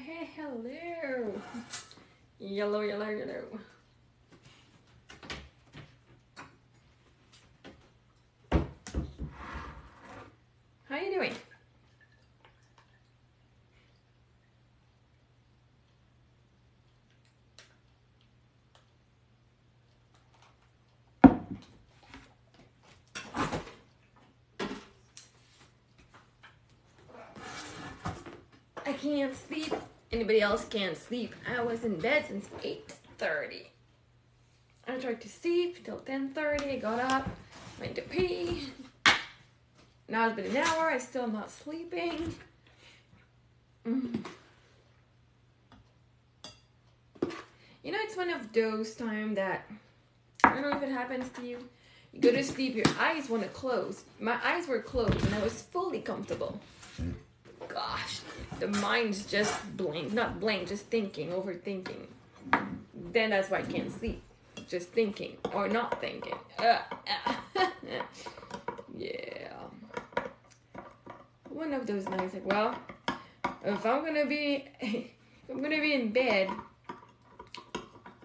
Hey, hello. Yellow, yellow, yellow. How you doing? I can't sleep. Anybody else can't sleep? I was in bed since 8:30. I tried to sleep till 10:30. I got up, went to pee. Now it's been an hour. I still am not sleeping. You know, it's one of those times that I don't know if it happens to you. You go to sleep, your eyes want to close. My eyes were closed, and I was fully comfortable. Gosh, the mind's just blank, not blank, just thinking, overthinking. Then that's why I can't sleep. Just thinking or not thinking. Yeah. One of those nights, like, well, if I'm gonna be in bed,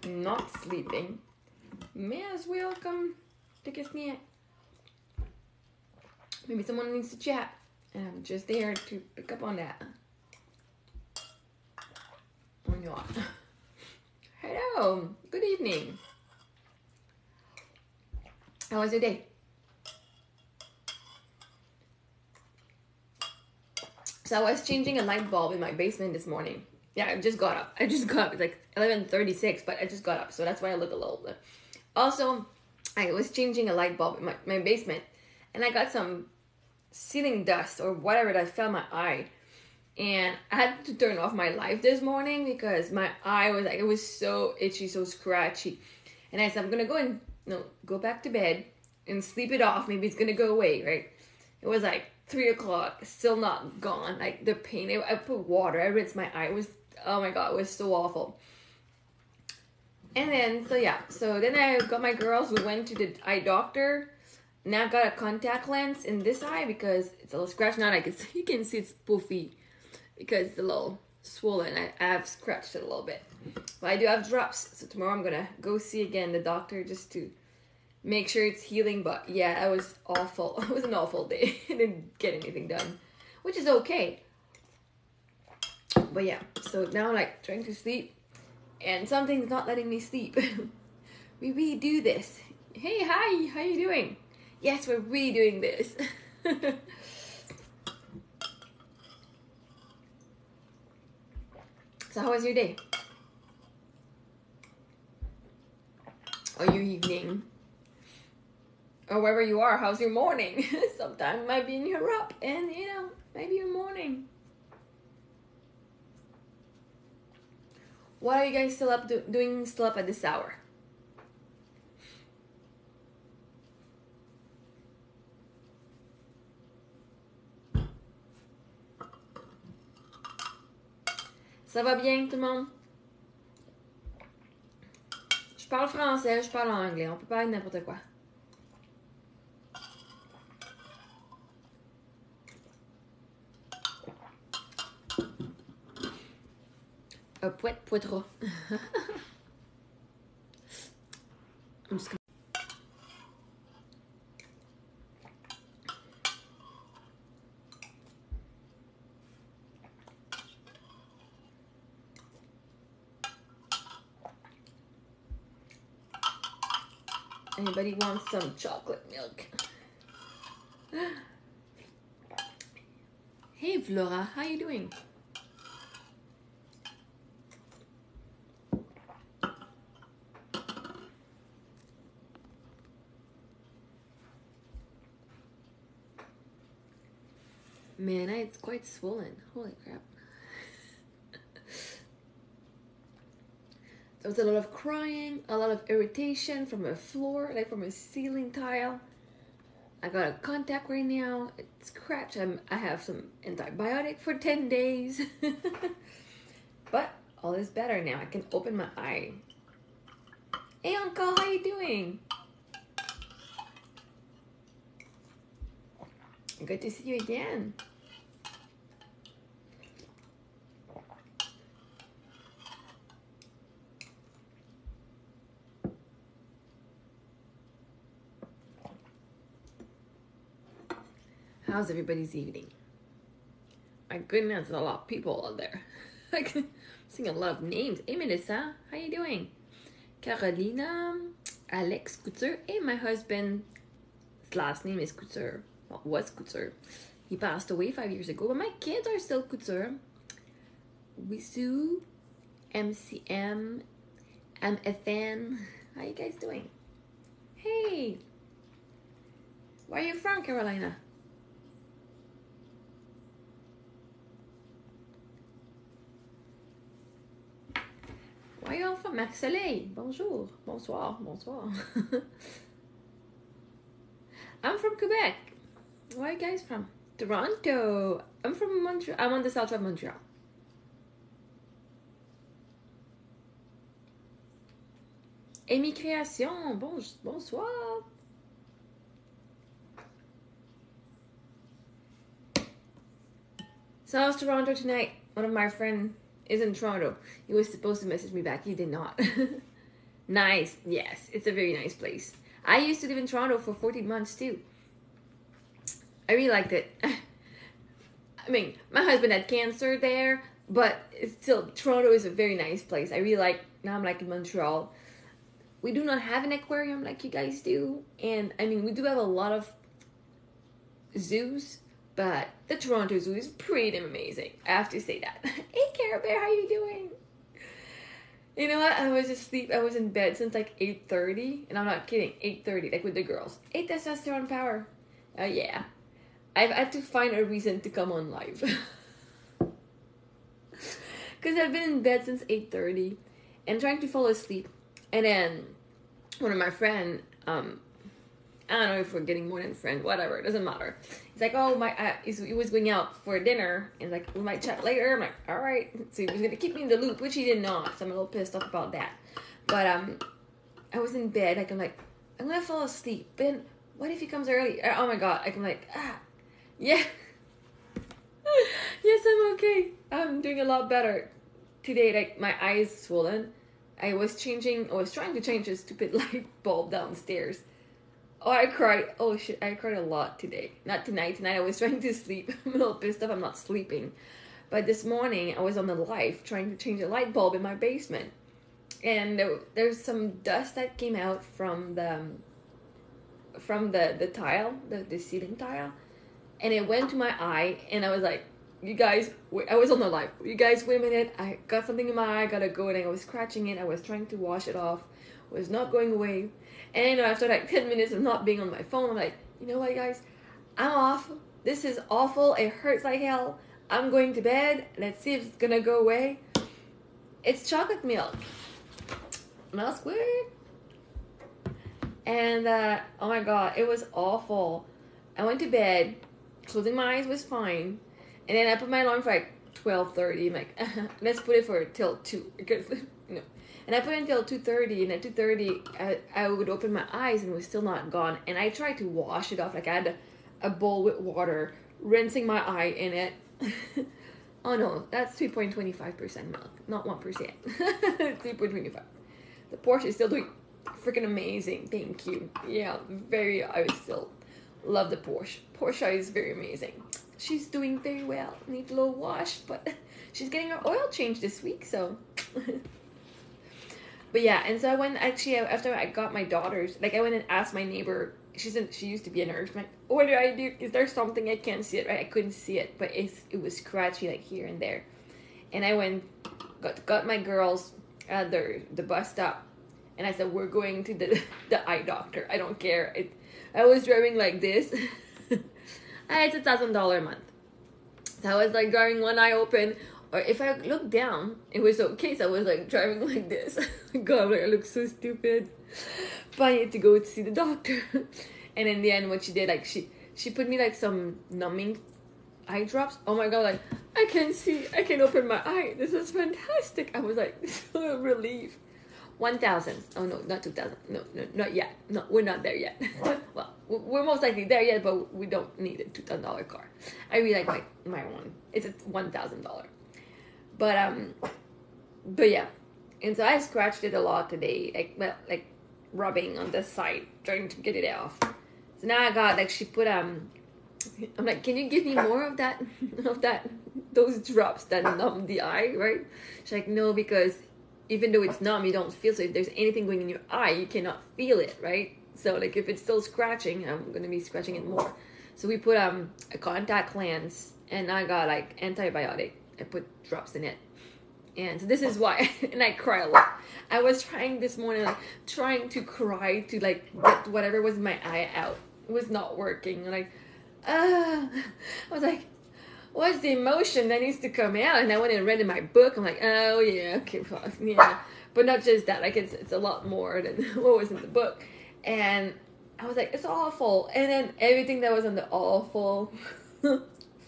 not sleeping, may as well come take a snack. Maybe someone needs to chat. And I'm just there to pick up on that. Or not. Hello. Good evening. How was your day? So I was changing a light bulb in my basement this morning. Yeah, I just got up. It's like 11:36, but I just got up. So that's why I look a little bit. Also, I was changing a light bulb in my basement. And I got some ceiling dust or whatever that fell in my eye, and I had to turn off my light this morning because my eye was like, it was so itchy, so scratchy, and I said I'm gonna go back to bed and sleep it off. Maybe it's gonna go away, right? It was like 3 o'clock, still not gone. Like the pain, I put water, I rinsed my eye. It was, oh my god, it was so awful. And then so then I got my girls, we went to the eye doctor. Now I've got a contact lens in this eye because it's a little scratched. Now you can see it's poofy because it's a little swollen. I have scratched it a little bit. But I do have drops. So tomorrow I'm going to go see again the doctor just to make sure it's healing. But yeah, it was awful. It was an awful day. I didn't get anything done, which is okay. But yeah, so now I'm like trying to sleep and something's not letting me sleep. We redo this. Hey, hi, how you doing? Yes, we're redoing this. So how was your day? Or your evening? Or wherever you are, how's your morning? Sometimes it might be in Europe and, maybe your morning. What are you guys still up doing at this hour? Ça va bien tout le monde? Je parle français, je parle anglais. On peut parler de n'importe quoi. Poitras. I'm just gonna... Anybody want some chocolate milk? Hey Flora, how you doing? Man, it's quite swollen. Holy crap. There was a lot of crying, a lot of irritation from a floor, like from a ceiling tile. I got a contact right now. It's scratched. I have some antibiotic for 10 days. But all is better now. I can open my eye. Hey Uncle, how you doing? Good to see you again. How's everybody's evening? My goodness, there's a lot of people out there. Like, I'm seeing a lot of names. Hey, Melissa, how you doing? Carolina, Alex Couture. Hey, my husband's last name is Couture. Well, was Couture. He passed away 5 years ago, but my kids are still Couture. Wisu, MCM, MFN. How you guys doing? Hey, where are you from, Carolina? Where are you all from? Marc-Soleil. Bonjour. Bonsoir. Bonsoir. I'm from Quebec. Where are you guys from? Toronto. I'm from Montreal. I'm on the south of Montreal. Amy Création. Bonsoir. So how's Toronto tonight? One of my friends is in Toronto. He was supposed to message me back. He did not. Nice. Yes, it's a very nice place. I used to live in Toronto for 14 months too. I really liked it. I mean, my husband had cancer there, but it's still, Toronto is a very nice place. I really like, now I'm like in Montreal. We do not have an aquarium like you guys do. And I mean, we do have a lot of zoos, but the Toronto Zoo is pretty amazing. I have to say that. Hey, Care Bear, how you doing? You know what? I was asleep. I was in bed since like 8:30, and I'm not kidding. 8:30, like with the girls. 8 testosterone power. Oh yeah. I've had to find a reason to come on live. Because I've been in bed since 8:30 and trying to fall asleep. And then one of my friends, I don't know if we're getting more than friend, whatever, it doesn't matter. He's like, oh, he was going out for dinner, and like, we might chat later. I'm like, all right. So he was going to keep me in the loop, which he did not, so I'm a little pissed off about that. But I was in bed, like, I'm like, I'm going to fall asleep. But then, what if he comes early? Oh my God, I'm like, yeah. Yes, I'm okay. I'm doing a lot better. Today, like, my eyes swollen. I was trying to change a stupid light bulb downstairs. Oh, I cried. Oh, shit. I cried a lot today. Not tonight. Tonight I was trying to sleep. I'm a little pissed off. I'm not sleeping. But this morning I was on the live trying to change a light bulb in my basement. And there's some dust that came out from the tile, the ceiling tile. And it went to my eye. And I was like, you guys, wait. I was on the live. You guys, wait a minute. I got something in my eye. I gotta go. And I was scratching it. I was trying to wash it off. It was not going away. And you know, after like 10 minutes of not being on my phone, I'm like, you know what, guys? I'm off. This is awful. It hurts like hell. I'm going to bed. Let's see if it's gonna go away. It's chocolate milk. Not squid. And oh my God, it was awful. I went to bed. Closing my eyes was fine. And then I put my alarm for like 12:30. I'm like, let's put it for till 2 because you know. And I put it until 2:30, and at 2:30, I would open my eyes, and it was still not gone. And I tried to wash it off, like I had a bowl with water, rinsing my eye in it. Oh no, that's 3.25% milk, not 1%. 3.25. The Porsche is still doing freaking amazing. Thank you. Yeah, I still love the Porsche. Porsche is very amazing. She's doing very well. Needs a little wash, but she's getting her oil changed this week, so. But yeah, and so I went, actually, after I got my daughters, like, I went and asked my neighbor, she used to be a nurse, I'm like, what do I do? Is there something I can't see it, right? I couldn't see it, but it was scratchy, like, here and there. And I went, got my girls at the bus stop, and I said, we're going to the eye doctor. I don't care. I was driving like this. It's $1,000 a month. So I was, like, driving one eye open. Or if I looked down, it was okay. So I was like driving like this. God, I look so stupid. But I need to go to see the doctor. And in the end, what she did, like she put me like some numbing eye drops. Oh my God, like I can see, I can open my eye. This is fantastic. I was like, so relief. 1,000. Oh no, not 2,000. No, not yet. No, we're not there yet. Well, we're most likely there yet, but we don't need a $2,000 car. I really like my one. It's a $1,000. But yeah, and so I scratched it a lot today, like rubbing on the side, trying to get it off. So now I got, like, she put I'm like, can you give me more of that, those drops that numb the eye, right? She's like, no, because even though it's numb, you don't feel. So if there's anything going in your eye, you cannot feel it, right? So like if it's still scratching, I'm gonna be scratching it more. So we put a contact lens, and I got like antibiotic. I put drops in it, and so this is why. And I cry a lot. I was trying this morning, like trying to cry to like get whatever was in my eye out. It was not working. Like, I was like, what's the emotion that needs to come out? And I went and read in my book. I'm like, oh yeah, okay, well, yeah, but not just that. Like it's a lot more than what was in the book. And I was like, it's awful. And then everything that was on the awful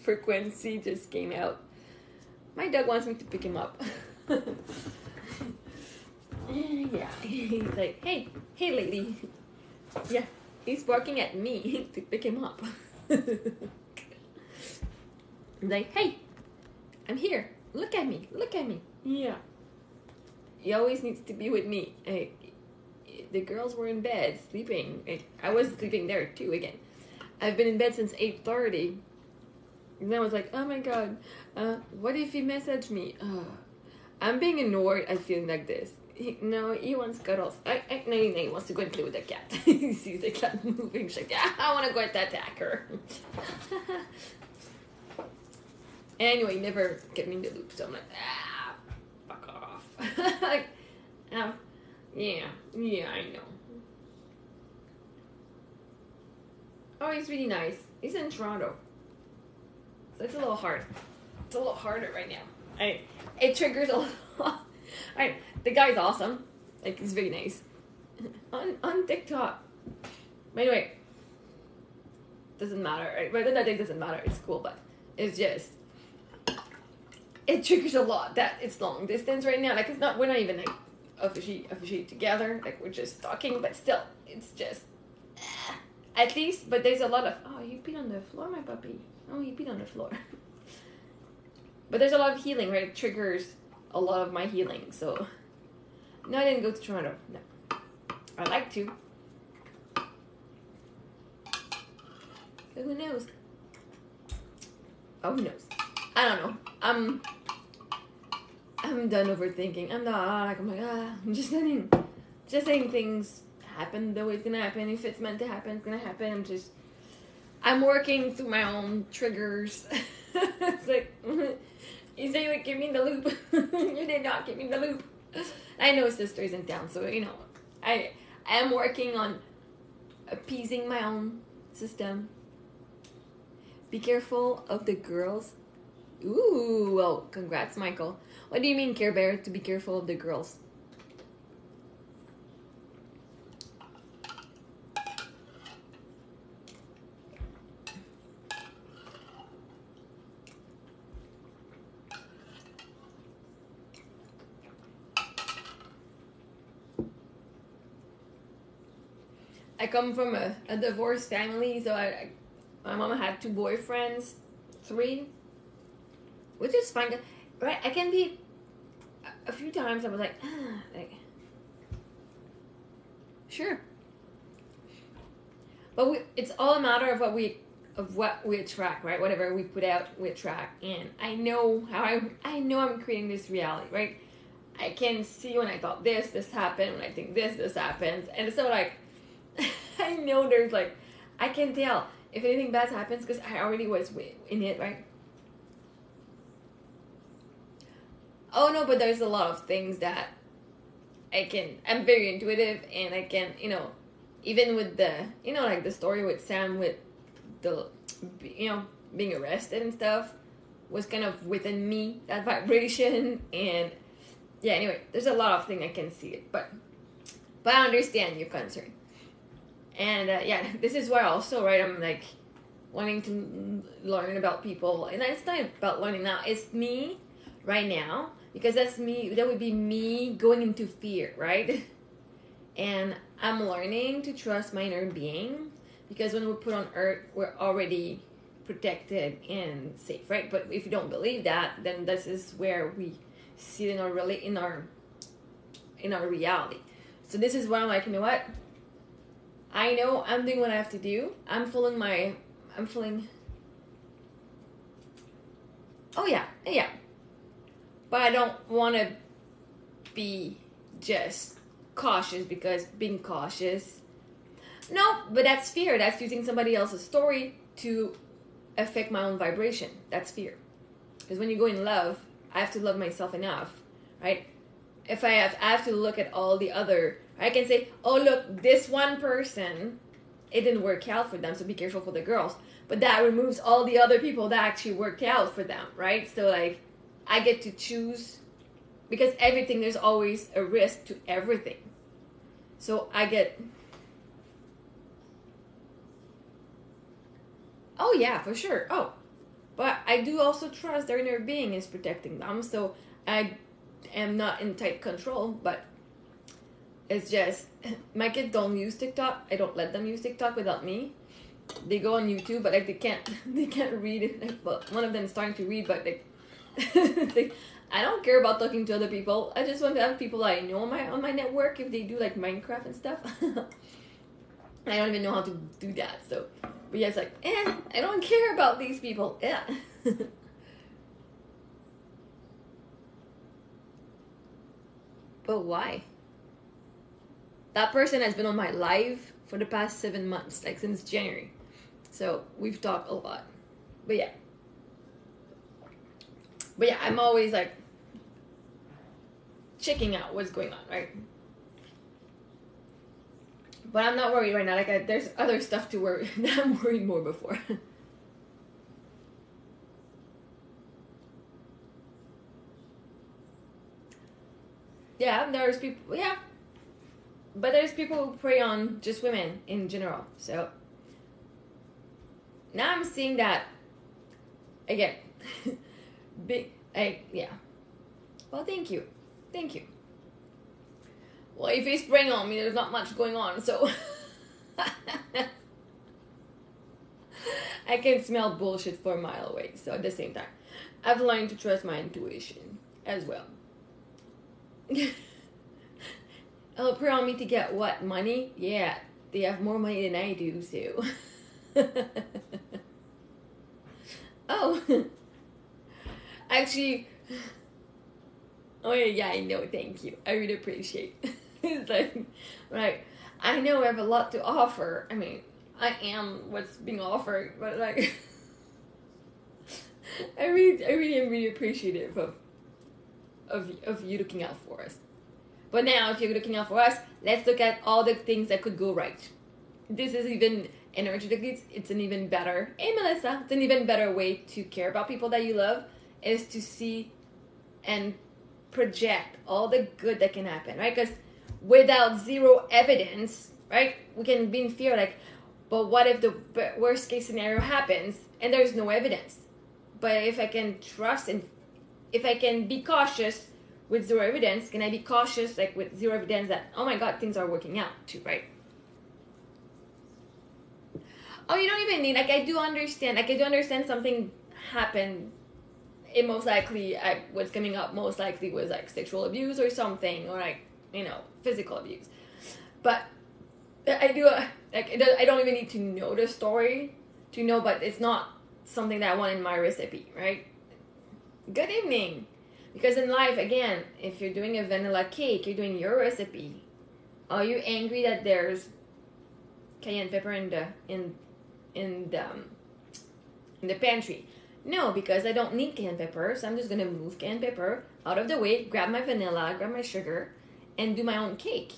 frequency just came out. My dog wants me to pick him up. Yeah, he's like, hey lady. Yeah, he's barking at me to pick him up. Like, hey, I'm here. Look at me. Yeah. He always needs to be with me. The girls were in bed sleeping. I was sleeping there too again. I've been in bed since 8:30. And then I was like, oh my god, what if he messaged me? I'm being annoyed at feeling like this. He wants cuddles. No, he wants to go and play with the cat. He sees the cat moving. She's like, yeah, I want to go and attack her. Anyway, never get me in the loop. So I'm like, fuck off. Like, yeah, I know. Oh, he's really nice. He's in Toronto. So it's a little hard. It's a little harder right now. It triggers a lot. The guy's awesome. Like, he's very nice. On TikTok. But anyway, doesn't matter. Right? But that thing doesn't matter. It's cool, but it's just, it triggers a lot that it's long distance right now. Like, we're not even like officially together. Like, we're just talking, but still, it's just, at least, but there's a lot of, oh, you peed on the floor, my puppy. Oh, you peed on the floor. But there's a lot of healing, right? It triggers a lot of my healing. So, no, I didn't go to Toronto. No. I'd like to. But who knows? Oh, who knows? I don't know. I'm done overthinking. I'm like, I'm just saying things happen the way it's gonna happen. If it's meant to happen, it's gonna happen. I'm working through my own triggers. It's like, you say you would keep me in the loop. You did not keep me in the loop. I know sister's in town, so I am working on appeasing my own system. Be careful of the girls. Ooh, well, congrats, Michael. What do you mean, Care Bear, to be careful of the girls? I come from a divorced family, so my mom had 2 boyfriends, 3, which is fine. Right? I can be, a few times I was like, sure. But it's all a matter of what we attract, right? Whatever we put out, we attract. And I know I know I'm creating this reality, right? I can see when I thought this happened, when I think this happens. And so like, I know there's like, I can tell if anything bad happens because I already was in it, right? Oh no, but there's a lot of things that I'm very intuitive, and I can, even with the, like the story with Sam with the, being arrested and stuff was kind of within me, that vibration. And yeah, anyway, there's a lot of things I can see it, but I understand your concern. And yeah, this is why also, right, I'm like wanting to learn about people. And it's not about learning now, it's me right now, because that would be me going into fear, right? And I'm learning to trust my inner being, because when we're put on earth, we're already protected and safe, right? But if you don't believe that, then this is where we see it in our reality. So this is why I'm like, you know what? I know I'm doing what I have to do. I'm following Oh yeah, yeah. But I don't want to be just cautious because being cautious. No, but that's fear. That's using somebody else's story to affect my own vibration. That's fear. Because when you go in love, I have to love myself enough, right? If I have to look at all the other, I can say, oh look, this one person, it didn't work out for them, so be careful for the girls. But that removes all the other people that actually worked out for them, right? So like, I get to choose, because everything, there's always a risk to everything. So I get, oh yeah, for sure. Oh, but I do also trust their inner being is protecting them. So I am not in tight control, but it's just, my kids don't use TikTok. I don't let them use TikTok without me. They go on YouTube, but like they can't read it. Well, one of them is starting to read, but like, I don't care about talking to other people. I just want to have people I know on my network if they do like Minecraft and stuff. I don't even know how to do that. So, but yeah, it's like, I don't care about these people. Yeah. But why? That person has been on my live for the past 7 months, like since January. So we've talked a lot. But yeah. But yeah, I'm always like checking out what's going on, right? But I'm not worried right now. Like there's other stuff to worry that I'm worried more before. Yeah, there's people. Yeah, but there's people who prey on just women in general. So now I'm seeing that again. Yeah. Well, thank you. Well, if he's spraying on me, there's not much going on, so I can smell bullshit for a mile away. So at the same time, I've learned to trust my intuition as well. Oh, pray on me to get what? Money? Yeah, they have more money than I do, so. Oh, actually, oh yeah, I know, thank you. I really appreciate it. It's like, right, I know I have a lot to offer. I mean, I am what's being offered, but like, I really am really appreciative of you looking out for us. But now, if you're looking out for us, let's look at all the things that could go right. This is even energetically, it's an even better. Hey, Melissa, it's an even better way to care about people that you love is to see and project all the good that can happen, right? Because without zero evidence, right, we can be in fear, like, but what if the worst case scenario happens and there's no evidence? But if I can trust and if I can be cautious with zero evidence, can I be cautious like with zero evidence that, oh my god, things are working out too, right? Oh, you don't even need, like, I do understand something happened. It most likely, what's coming up most likely was like sexual abuse or something, or like, physical abuse. But I do, I don't even need to know the story to know, but it's not something that I want in my recipe, right? Good evening. Because in life, again, if you're doing a vanilla cake, you're doing your recipe. Are you angry that there's cayenne pepper in the pantry? No, because I don't need cayenne pepper, so I'm just gonna move cayenne pepper out of the way, grab my vanilla, grab my sugar, and do my own cake.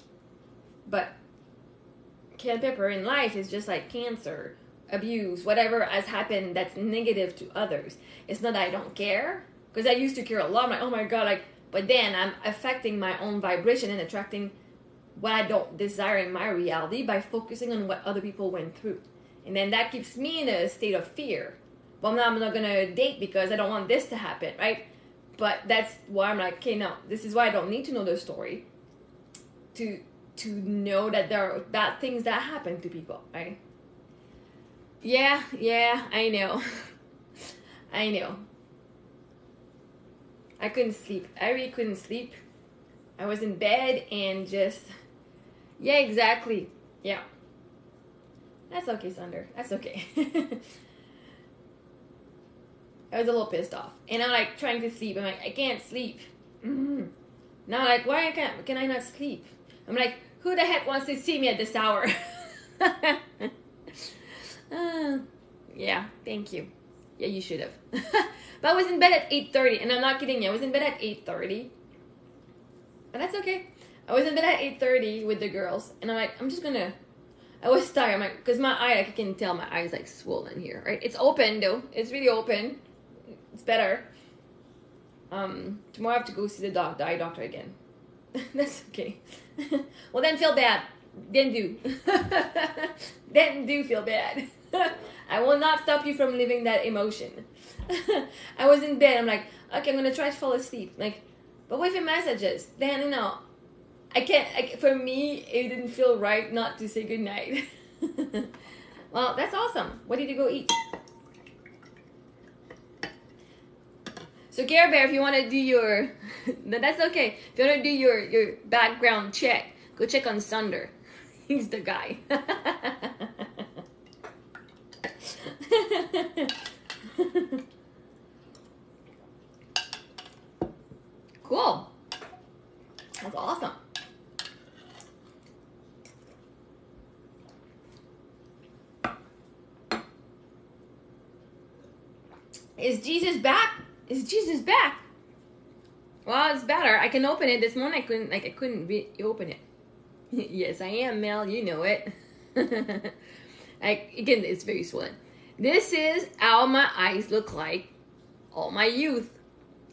But cayenne pepper in life is just like cancer, abuse, whatever has happened that's negative to others. It's not that I don't care, because I used to care a lot. I'm like, oh my god, like, but then I'm affecting my own vibration and attracting what I don't desire in my reality by focusing on what other people went through. And then that keeps me in a state of fear. Well, now I'm not gonna date because I don't want this to happen, right? But that's why I'm like, okay, no, this is why I don't need to know the story to know that there are bad things that happen to people, right? Yeah, I know. I know. I couldn't sleep. I really couldn't sleep. I was in bed and just, yeah, exactly. Yeah. That's okay, Sander. That's okay. I was a little pissed off. And I'm like trying to sleep. I'm like, I can't sleep. Now I'm like, why can I not sleep? I'm like, who the heck wants to see me at this hour? Yeah, thank you. Yeah, you should have. But I was in bed at 8:30, and I'm not kidding you. I was in bed at 8:30. But that's okay. I was in bed at 8:30 with the girls, and I'm like, I was tired. I'm like, because my eye, like, I can tell my eye's like swollen here, right? It's open though. It's really open. It's better. Tomorrow I have to go see the eye doctor again. That's okay. Well, then feel bad. Then do. Then do feel bad. I will not stop you from living that emotion. I was in bed. I'm like, okay, I'm gonna try to fall asleep. Like, but with your messages, then you know, I can't. For me, it didn't feel right not to say goodnight. Well, that's awesome. What did you go eat? So Care Bear, if you want to do your, that's okay. If you want to do your background check, go check on Sunder. He's the guy. Cool. That's awesome. Is Jesus back? Is Jesus back? Well, it's better. I can open it. This morning I couldn't open it. Yes, I am, Mel. You know it. Again, it's very swollen. This is how my eyes look like all my youth.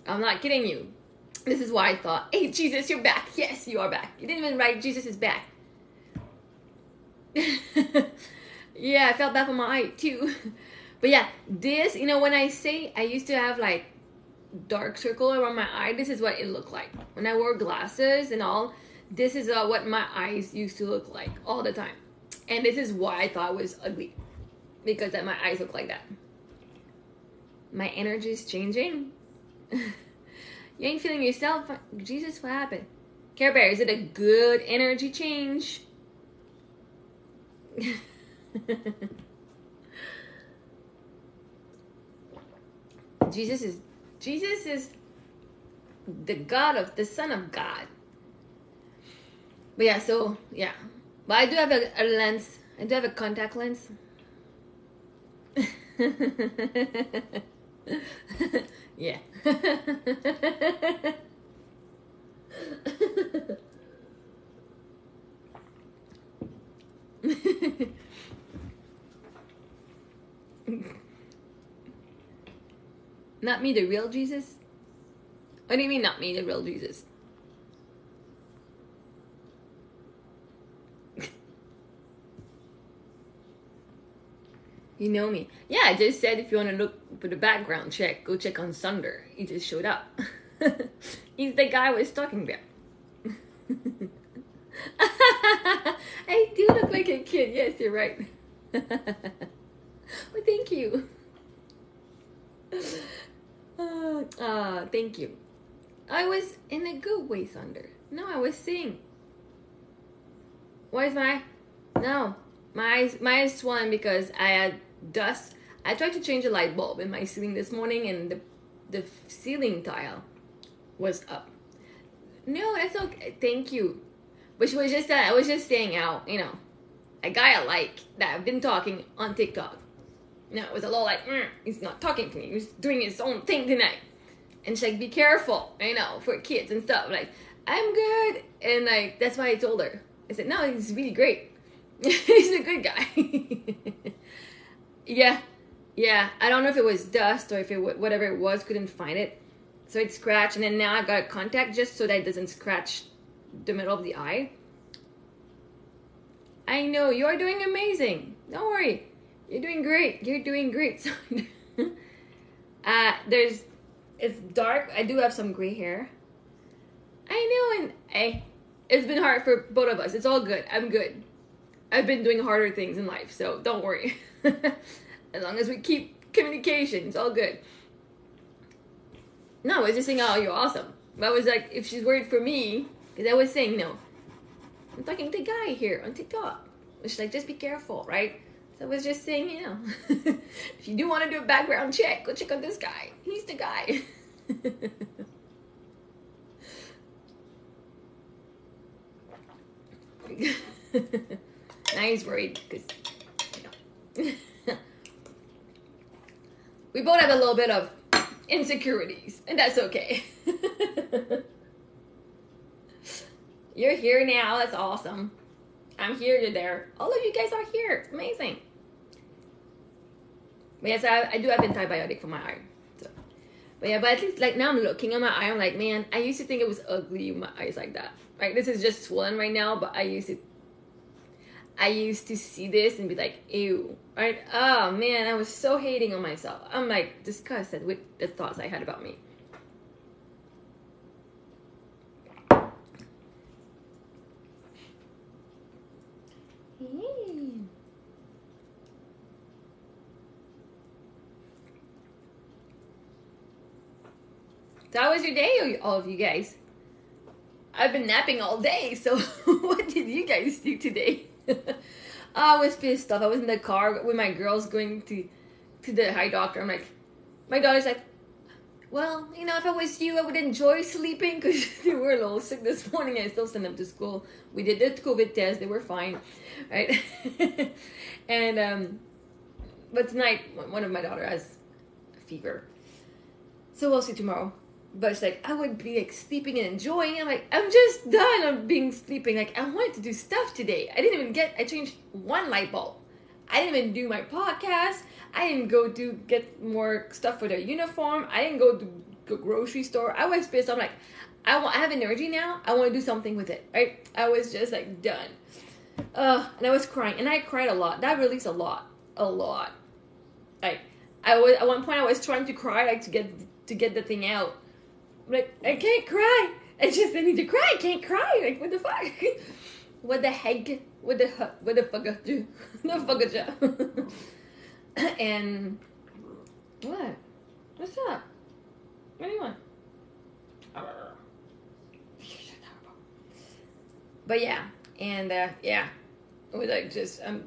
I'm not kidding you. This is why I thought, hey, Jesus, you're back. Yes, you are back. You didn't even write Jesus is back. Yeah, I felt bad for my eye too. But yeah, this, you know, when I say I used to have like dark circle around my eye, this is what it looked like. When I wore glasses and all, this is what my eyes used to look like all the time. And this is why I thought it was ugly. Because my eyes look like that. My energy is changing. You ain't feeling yourself? Jesus, what happened? Care Bear, is it a good energy change? Jesus is the God of the Son of God. But yeah, so yeah. But I do have a lens. I do have a contact lens. Yeah. Not me, the real Jesus? What do you mean, not me, the real Jesus? You know me. Yeah, I just said if you want to look for the background check, go check on Sunder. He just showed up. He's the guy I was talking about. I do look like a kid. Yes, you're right. Well, thank you. Thank you. I was in a good way, Sunder. No, I was singing. Why is no, my eyes swollen because I had dust. I tried to change a light bulb in my ceiling this morning, and the ceiling tile was up. No, that's okay. Thank you. But she was just I was just saying out, you know, a guy I like that I've been talking on TikTok. You know, it was a little like, he's not talking to me. He's doing his own thing tonight. And she's like, be careful, you know, for kids and stuff. Like, I'm good. And like, that's why I told her. I said, no, he's really great. He's a good guy. Yeah. I don't know if it was dust or if it whatever it was, couldn't find it. So it scratched, and then now I got a contact just so that it doesn't scratch the middle of the eye. I know, you're doing amazing. Don't worry. You're doing great. You're doing great. It's dark. I do have some gray hair. I know, and hey, it's been hard for both of us. It's all good. I'm good. I've been doing harder things in life, so don't worry. As long as we keep communication, it's all good. No, I was just saying, oh, you're awesome. But I was like, if she's worried for me, because I was saying, you know, I'm talking to a guy here on TikTok. She's like, just be careful, right? So I was just saying, you know, if you do want to do a background check, go check on this guy. He's the guy. Now he's worried because, you know, we both have a little bit of insecurities, and that's okay. You're here now. That's awesome. I'm here. You're there. All of you guys are here. It's amazing. But yes, I do have antibiotic for my eye. So. But yeah, but at least like now I'm looking at my eye. I'm like, man, I used to think it was ugly. My eyes like that. Right? This is just swollen right now. But I used to see this and be like, ew. Right? Oh man, I was so hating on myself. I'm like disgusted with the thoughts I had about me. So how was your day, all of you guys? I've been napping all day, so what did you guys do today? I was pissed off. I was in the car with my girls going to the eye doctor. I'm like, my daughter's like, well, you know, if I was you, I would enjoy sleeping because they were a little sick this morning. I still sent them to school. We did the COVID test. They were fine, right? And, but tonight, one of my daughter has a fever. So we'll see tomorrow. But it's like, I would be like sleeping and enjoying. I'm like, I'm just done of being sleeping. Like, I wanted to do stuff today. I changed one light bulb. I didn't even do my podcast. I didn't go to get more stuff for their uniform. I didn't go to the grocery store. I was pissed. I'm like, I have energy now. I want to do something with it, right? I was just like done. And I was crying. And I cried a lot. That released a lot. Like, at one point I was trying to cry, like to get the thing out. Like, I can't cry. I need to cry. I can't cry. Like, what the fuck? What the heck? What the fuck? The fuck? And what? What's up? What do you want? But yeah, and yeah, it was like just I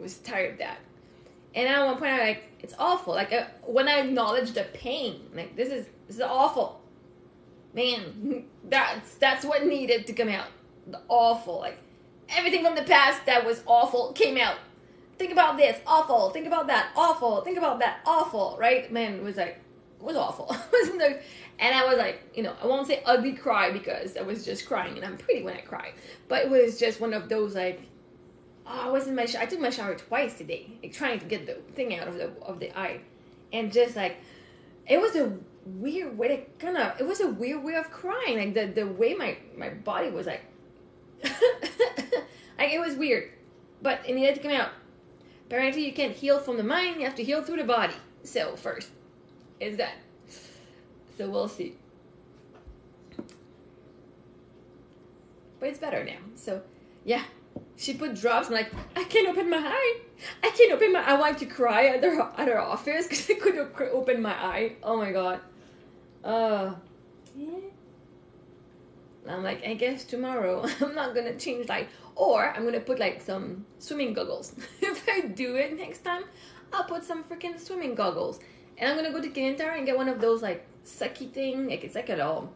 was tired of that. And at one point I'm like, it's awful. Like when I acknowledge the pain, like this is awful. Man, that's what needed to come out. The awful, like everything from the past that was awful came out. Think about this, awful. Think about that, awful. Think about that, awful. Right? Man, it was awful. And I was like, you know, I won't say ugly cry because I was just crying, and I'm pretty when I cry. But it was just one of those like, I was in my shower. I took my shower twice today, like trying to get the thing out of the eye, and just like, it was a weird way of crying. Like the way my body was like, like it was weird, but it needed to come out. Apparently, you can't heal from the mind. You have to heal through the body. So first, is that. So we'll see. But it's better now. So yeah, she put drops. I'm like, I can't open my eye. I wanted to cry at her office because I couldn't open my eye. Oh my god. Yeah. I'm like, I guess tomorrow I'm not gonna change light, or I'm gonna put like some swimming goggles. If I do it next time, I'll put some freaking swimming goggles, and I'm gonna go to Kintar and get one of those like sucky thing, like it's like it all,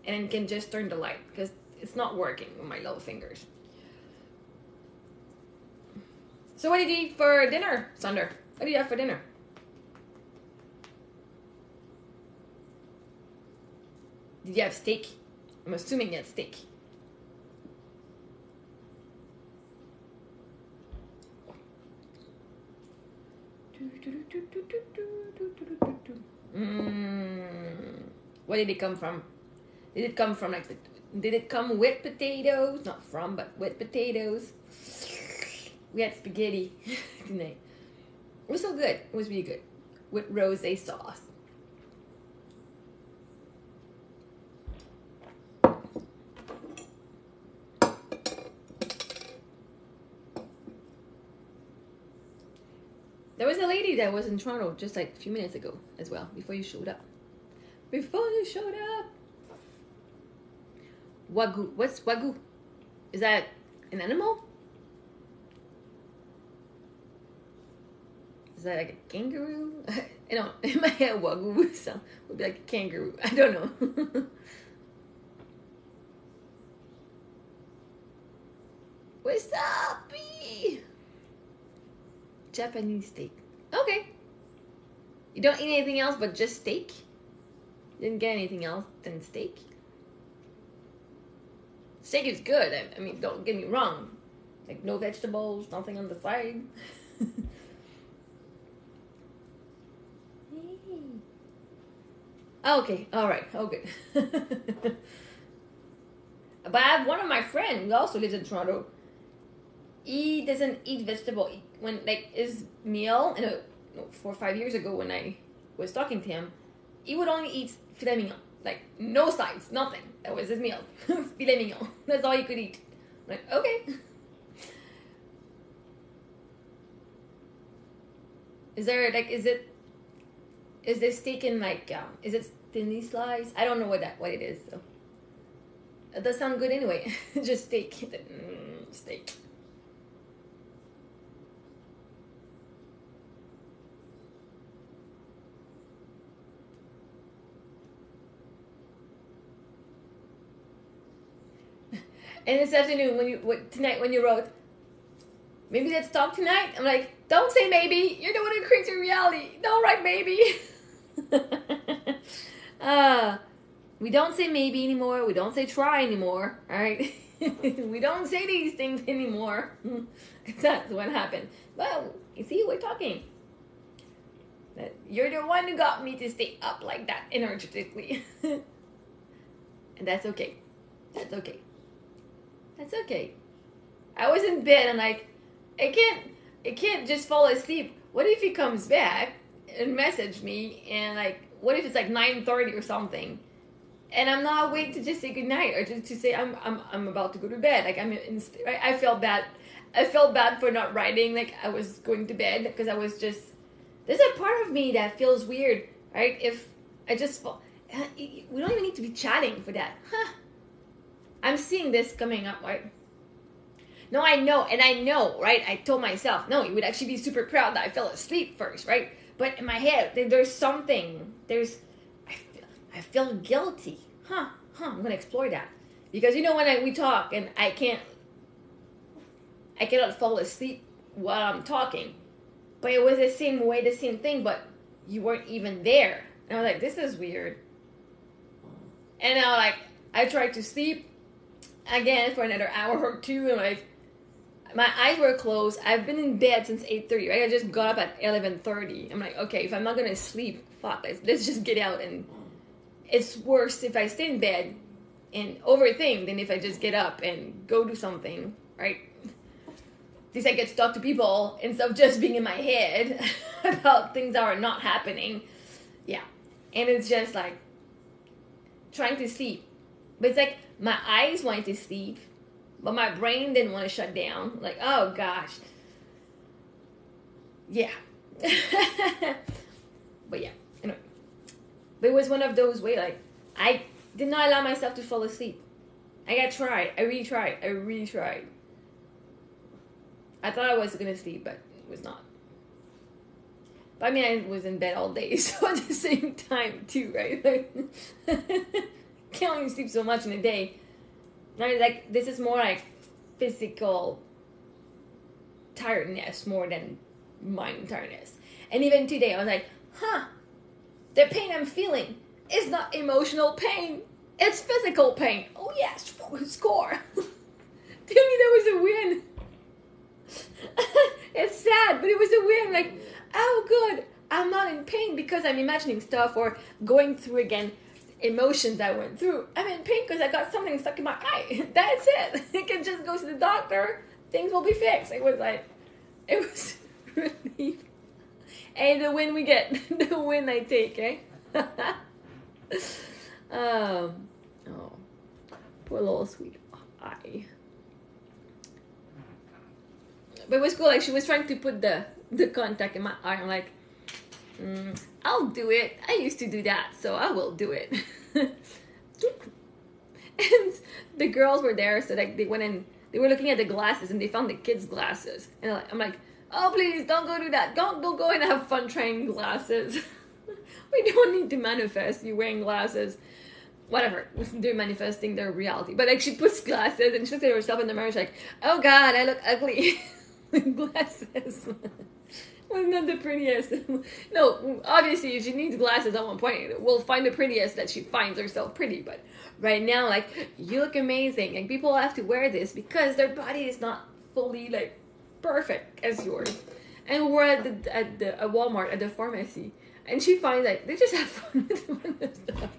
and you can just turn the light because it's not working with my little fingers. So what did you eat for dinner, Sunder? What did you have for dinner? Did you have steak? I'm assuming you had steak. What did it come from? Did it come from like did it come with potatoes? Not from, but with potatoes. We had spaghetti tonight. It was so good. It was really good. With rosé sauce. There was a lady that was in Toronto just like a few minutes ago as well, before you showed up. Wagyu. What's wagyu? Is that an animal? that like a kangaroo? You know, in my head, wagyu sound would be like a kangaroo. I don't know. Wasabi! Japanese steak. Okay. You don't eat anything else but just steak? Didn't get anything else than steak? Steak is good. I mean, don't get me wrong. Like, no vegetables, nothing on the side. Okay, alright, oh good. But I have one of my friends who also lives in Toronto. He doesn't eat vegetable. When, like, his meal, 4 or 5 years ago when I was talking to him, he would only eat filet mignon. Like, no sides, nothing. That was his meal. Filet mignon. That's all he could eat. I'm like, okay. Is there, like, is this steak in, like, is it thinly sliced? I don't know what it is, so. It does sound good anyway. Just steak. Steak. And this afternoon, tonight when you wrote, maybe let's talk tonight. I'm like, don't say maybe. You're the one who creates your reality. Don't write maybe. We don't say maybe anymore. We don't say try anymore. All right. We don't say these things anymore. That's what happened. Well, you see, we're talking. You're the one who got me to stay up like that energetically. And that's okay. That's okay. That's okay. I was in bed and like, I can't just fall asleep. What if he comes back and message me and like, what if it's like 9:30 or something, and I'm not awake to just say goodnight or just to say I'm about to go to bed. Like I felt bad. I felt bad for not writing. Like I was going to bed because I was just. There's a part of me that feels weird, right? If I just fall, we don't even need to be chatting for that, huh? I'm seeing this coming up, right? No, I know, right? I told myself, no, you would actually be super proud that I fell asleep first, right? But in my head, there's something. I feel guilty. Huh, I'm going to explore that. Because, when we talk and I cannot fall asleep while I'm talking. But it was the same thing, but you weren't even there. And I was like, this is weird. And now, like, I tried to sleep again for another hour or two, and like, my eyes were closed. I've been in bed since 8:30, right? I just got up at 11:30. I'm like, okay, if I'm not gonna sleep, fuck, let's just get out. And it's worse if I stay in bed and overthink than if I just get up and go do something, right? At least I get to talk to people instead of just being in my head about things that are not happening. Yeah. And it's just like trying to sleep. But it's like my eyes wanted to sleep, but my brain didn't want to shut down. Like, oh gosh. Yeah. But yeah, anyway. But it was one of those ways, like, I did not allow myself to fall asleep. I really tried. I thought I was going to sleep, but it was not. But I mean, I was in bed all day, so at the same time too, right? Like, can't only sleep so much in a day. Right? Like, this is more like physical tiredness more than mind tiredness. And even today, I was like, the pain I'm feeling is not emotional pain. It's physical pain. Oh yes, score. Tell me there was a win. It's sad, but it was a win. Like, oh good, I'm not in pain because I'm imagining stuff or going through again emotions I went through. I'm in pain because I got something stuck in my eye. That's it. I can just go to the doctor. Things will be fixed. It was relief. And the win we get, the win I take, eh? Oh, poor little sweet eye. But it was cool. Like, she was trying to put the contact in my eye. I'm like, I'll do it. I used to do that, so I will do it. And the girls were there, so like they went in. They were looking at the glasses, and they found the kids' glasses. And I'm like, Oh, please, don't go do that. Don't go and have fun trying glasses. We don't need to manifest you wearing glasses. Whatever. They're manifesting their reality. But like, she puts glasses and she looks at herself in the mirror. She's like, oh God, I look ugly with glasses. Was not the prettiest. No, obviously, if she needs glasses at one point, we'll find the prettiest that she finds herself pretty. But right now, like, you look amazing. Like, people have to wear this because their body is not fully, like, perfect as yours. And we're at Walmart, at the pharmacy. And she finds, like, they just have fun with the stuff.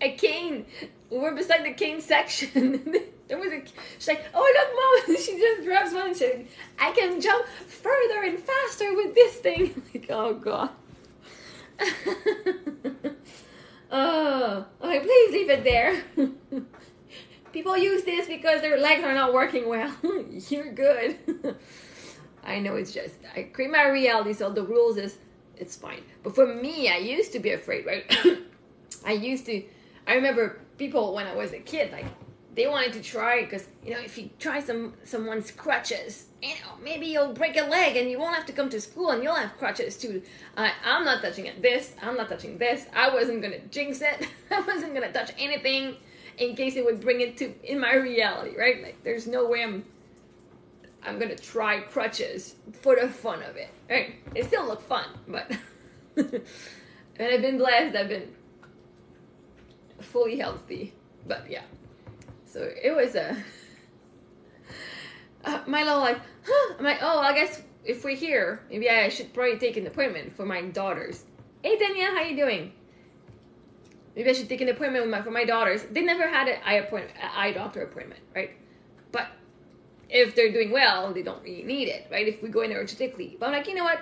A cane. We're beside the cane section. There was she's like, oh look, Mom. She just grabs one and she's like, I can jump further and faster with this thing. I'm like, oh God. Oh, okay, please leave it there. People use this because their legs are not working well. You're good. I know, it's just, I create my reality, so the rules is, it's fine. But for me, I used to be afraid, right? I remember people when I was a kid, like, they wanted to try, because, you know, if you try someone's crutches, you know, maybe you'll break a leg and you won't have to come to school and you'll have crutches too. I'm not touching it. I'm not touching this. I wasn't going to jinx it. I wasn't going to touch anything in case it would bring it to, in my reality, right? Like, there's no way I'm going to try crutches for the fun of it, right? It still look fun, but, and I've been blessed. I've been fully healthy, but yeah. So it was my little like, I'm like, oh, I guess if we're here, maybe I should probably take an appointment for my daughters. Hey Danielle, how you doing? Maybe I should take an appointment for my daughters. They never had an eye doctor appointment, right? But if they're doing well, they don't really need it, right? If we go in energetically. But I'm like, you know what?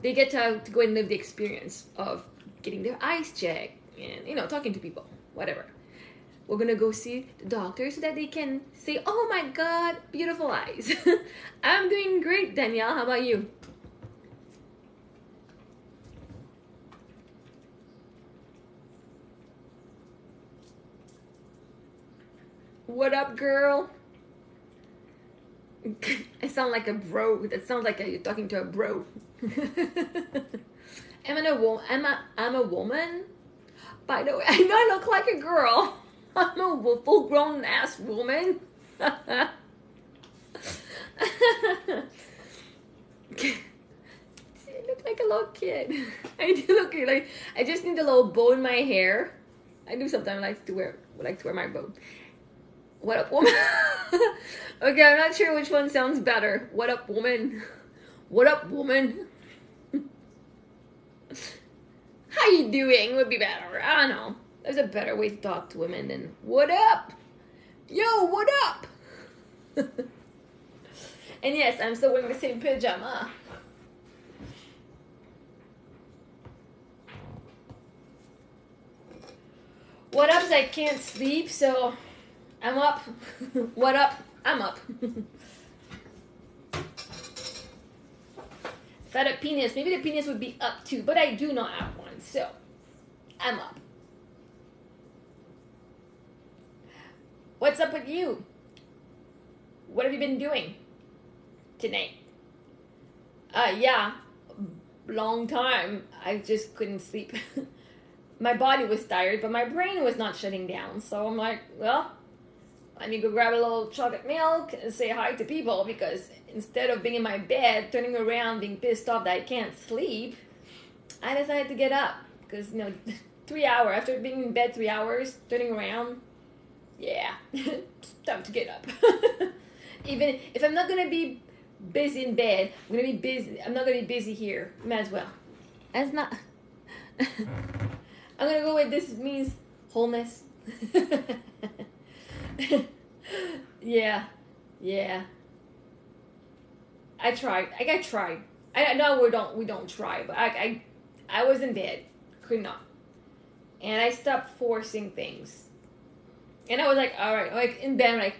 They get to go and live the experience of getting their eyes checked and, you know, talking to people, whatever. We're going to go see the doctor so that they can say, oh my God, beautiful eyes. I'm doing great, Danielle. How about you? What up, girl? I sound like a bro. That sounds like you're talking to a bro. I'm a woman. By the way, I know I look like a girl. I'm a full-grown ass woman. I look like a little kid. I do look like, I just need a little bow in my hair. I do sometimes like to wear my bow. What up, woman? Okay, I'm not sure which one sounds better. What up, woman? What up, woman? How you doing would be better. I don't know. There's a better way to talk to women than, what up? Yo, what up? And yes, I'm still wearing the same pajama. What up is I can't sleep, so I'm up. What up? I'm up. Fed up penis. Maybe the penis would be up too, but I do not have one, so I'm up. What's up with you? What have you been doing tonight? Yeah, long time. I just couldn't sleep. My body was tired, but my brain was not shutting down. So I'm like, well, I need to go grab a little chocolate milk and say hi to people, because instead of being in my bed, turning around, being pissed off that I can't sleep, I decided to get up. Because, you know, 3 hours, after being in bed 3 hours, turning around, yeah, it's time to get up. Even if I'm not going to be busy in bed, I'm going to be busy. I'm not going to be busy here. Might as well. That's not... I'm going to go with this means wholeness. Yeah. I tried. I tried. I know we don't try, but I was in bed. Could not. And I stopped forcing things. And I was like, alright, like in bed, I'm like,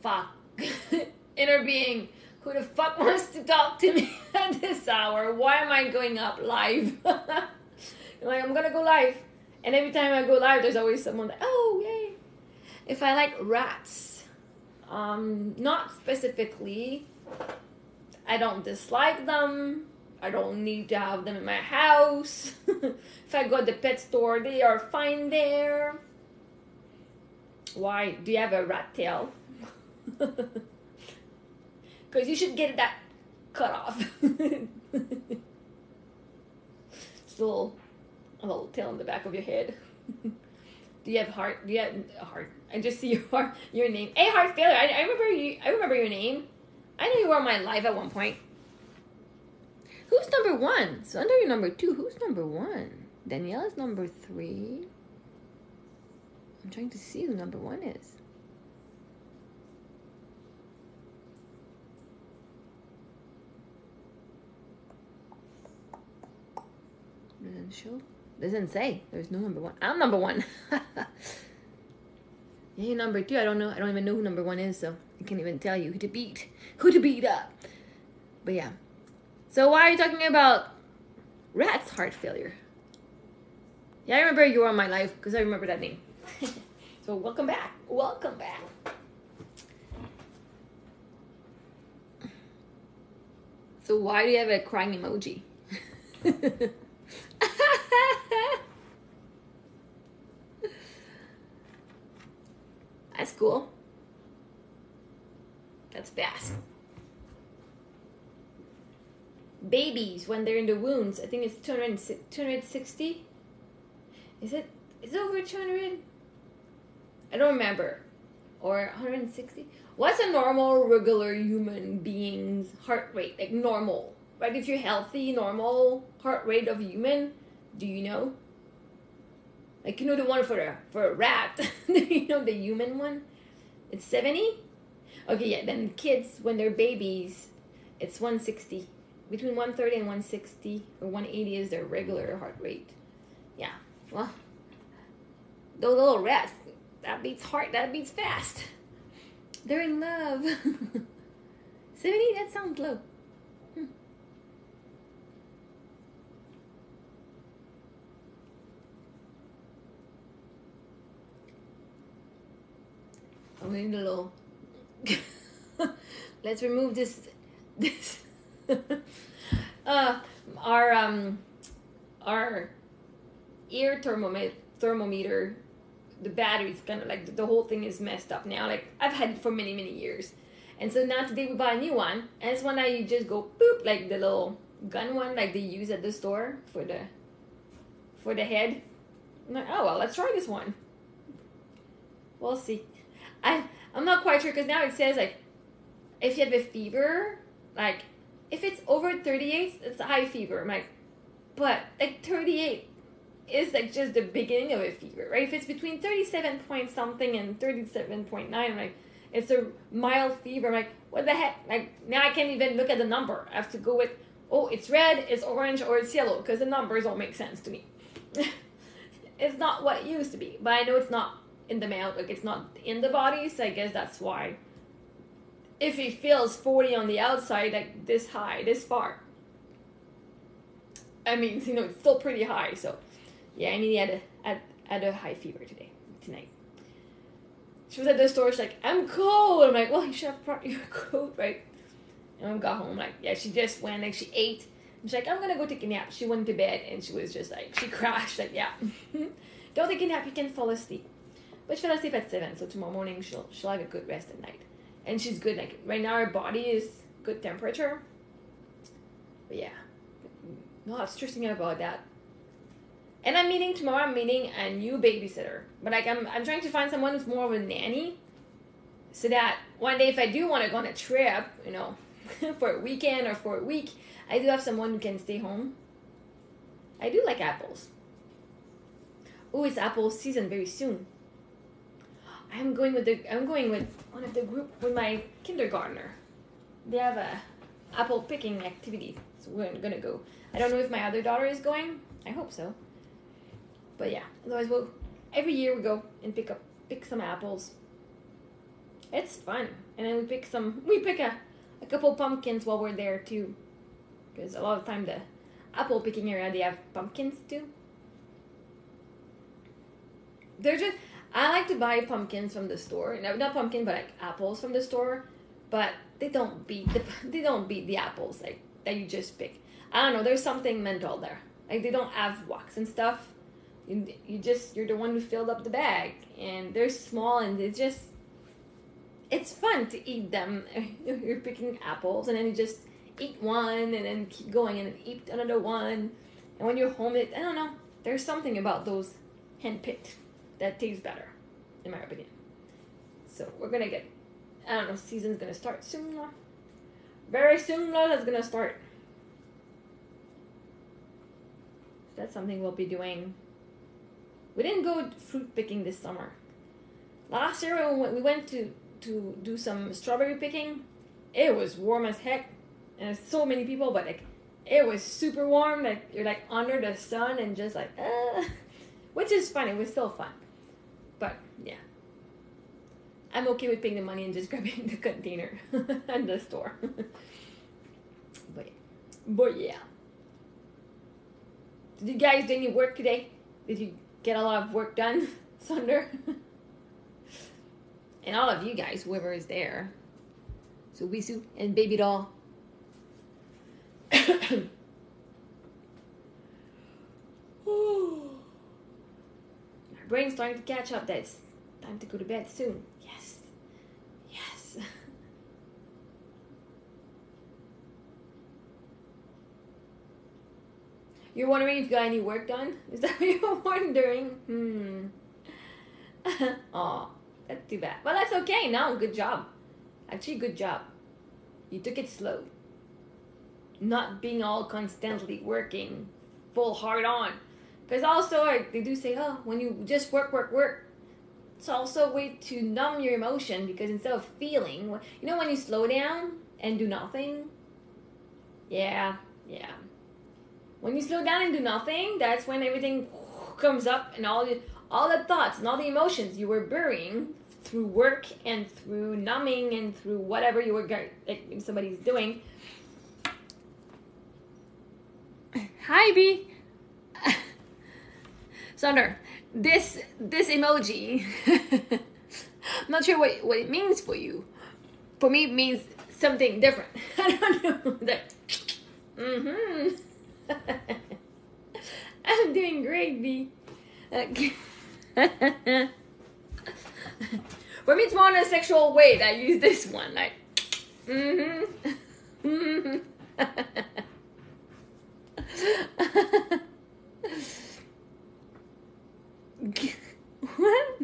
fuck. Inner being, who the fuck wants to talk to me at this hour? Why am I going up live? Like, I'm gonna go live. And every time I go live, there's always someone like, oh, yay. If I like rats, not specifically, I don't dislike them. I don't need to have them in my house. If I go to the pet store, they are fine there. Why? Do you have a rat tail? Because you should get that cut off. Just a little tail on the back of your head. Do you have heart? Do you have a heart? I just see your name. Hey, heart failure. I remember you. I remember your name. I know you were on my live at one point. Who's number 1? So under your number 2, who's number 1? Danielle's number 3. I'm trying to see who number 1 is. Doesn't show. Doesn't say. There's no number 1. I'm number 1. Yeah, you're number 2. I don't know. I don't even know who number 1 is, so I can't even tell you who to beat. Who to beat up. But yeah. So why are you talking about rat's heart failure? Yeah, I remember you were on my live because I remember that name. So welcome back. Welcome back. So why do you have a crying emoji? That's cool. That's fast. Babies, when they're in the wounds, I think it's 260. Is it over 200? I don't remember. Or 160? What's a normal, regular human being's heart rate? Like normal, right? If you're healthy, normal heart rate of a human, do you know? Like, you know the one for a rat. You know the human one? It's 70? Okay, yeah, then kids, when they're babies, it's 160. Between 130 and 160 or 180 is their regular heart rate. Yeah, well, those little rats, that beats fast. They're in love. 70, that sounds low. I'm going a little. Let's remove this. Our ear thermometer, the battery's kind of like the whole thing is messed up now. Like I've had it for many years, and so now today we buy a new one, and it's one that you just go boop, like the little gun one like they use at the store for the head. I'm like, oh well, let's try this one. We'll see. I'm not quite sure because now it says like if you have a fever, like if it's over 38, it's a high fever. I'm like, but like 38 is like just the beginning of a fever, right? If it's between 37 point something and 37.9, I'm like, it's a mild fever. I'm like, what the heck? Like now I can't even look at the number. I have to go with, oh, it's red, it's orange, or it's yellow because the numbers don't make sense to me. It's not what it used to be, but I know it's not in the mouth, like it's not in the body, so I guess that's why. If it feels 40 on the outside, like this high, this far, I mean, you know, it's still pretty high. So, yeah, I mean, he had a high fever tonight. She was at the store. She's like, "I'm cold." I'm like, "Well, you should have brought your coat, right?" And I got home. Like, yeah, she just went. Like, she ate. And she's like, "I'm gonna go take a nap." She went to bed, and she was just like, she crashed. Like, yeah, don't take a nap. You can fall asleep. But she fell asleep at 7, so tomorrow morning she'll have a good rest at night. And she's good. Like right now, her body is good temperature. But yeah, not stressing out about that. And tomorrow. I'm meeting a new babysitter. But like I'm trying to find someone who's more of a nanny, so that one day if I do want to go on a trip, you know, for a weekend or for a week, I do have someone who can stay home. I do like apples. Oh, it's apple season very soon. I'm going with one of the group with my kindergartner. They have a apple picking activity, so we're gonna go. I don't know if my other daughter is going. I hope so. But yeah, otherwise every year we go and pick some apples. It's fun, and then we pick a couple pumpkins while we're there too, because a lot of time the apple picking area they have pumpkins too. I like to buy pumpkins from the store. Not pumpkin, but like apples from the store. But they don't beat the apples like that you just pick. I don't know. There's something mental there. Like they don't have wax and stuff. You're the one who filled up the bag, and they're small, and it's fun to eat them. You're picking apples, and then you just eat one, and then keep going, and then eat another one. And when you're home, I don't know. There's something about those hand-picked that tastes better, in my opinion. So we're gonna get, I don't know, season's gonna start soon. Very soon, it's gonna start. So that's something we'll be doing. We didn't go fruit picking this summer. Last year we went to do some strawberry picking. It was warm as heck, and there's so many people, but like it was super warm. Like you're like under the sun and just like, which is fun. It was still fun, but yeah, I'm okay with paying the money and just grabbing the container at the store. But yeah. Did you guys do any work today? Did you get a lot of work done, Sunder? And all of you guys, whoever is there. So Wisu and Baby Doll. My brain's starting to catch up. That's time to go to bed soon. Yes. Yes. You're wondering if you got any work done? Is that what you're wondering? Aw, that's too bad. But that's okay. No, good job. Actually, good job. You took it slow. Not being all constantly working full hard on. Because also, like, they do say, oh, when you just work, it's also a way to numb your emotion, because instead of feeling, you know when you slow down and do nothing? Yeah. When you slow down and do nothing, that's when everything comes up, and all the thoughts and all the emotions you were burying through work and through numbing and through whatever you were like somebody's doing. Hi, B. Sunder, this emoji, I'm not sure what it means for you. For me, it means something different. I don't know. Like, I'm doing great, B. For me, it's more in a sexual way that I use this one. Like, What?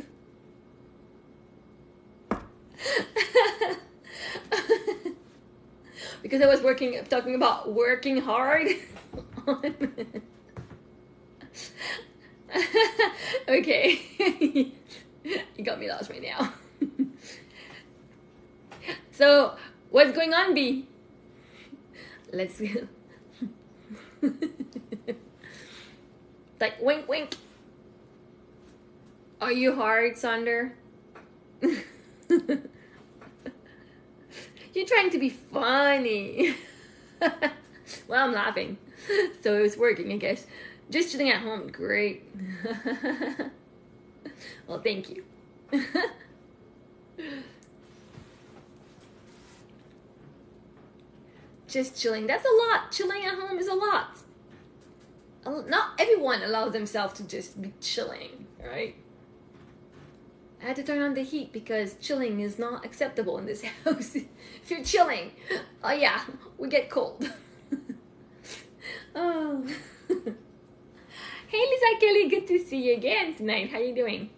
Because I was talking about working hard. Okay. You got me lost right now. So, what's going on, B? Let's go. Like, wink, wink. Are you hard, Sander? You're trying to be funny. Well, I'm laughing. So it was working, I guess. Just sitting at home, great. Well, thank you. Just chilling. That's a lot. Chilling at home is a lot. Not everyone allows themselves to just be chilling, right? I had to turn on the heat because chilling is not acceptable in this house. If you're chilling, oh yeah, we get cold. Oh. Hey Lisa Kelly, good to see you again tonight. How you doing?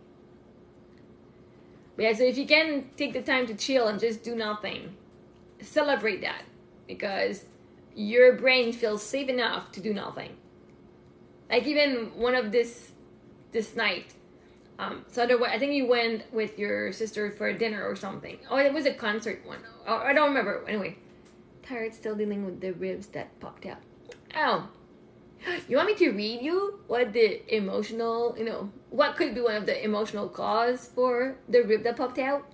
Yeah, so if you can take the time to chill and just do nothing, celebrate that, because your brain feels safe enough to do nothing. Like even one of this night, so I think you went with your sister for a dinner or something. Oh, it was a concert one. Oh, I don't remember. Anyway, tired, still dealing with the ribs that popped out. Oh, you want me to read you what the emotional, what could be one of the emotional cause for the rib that popped out?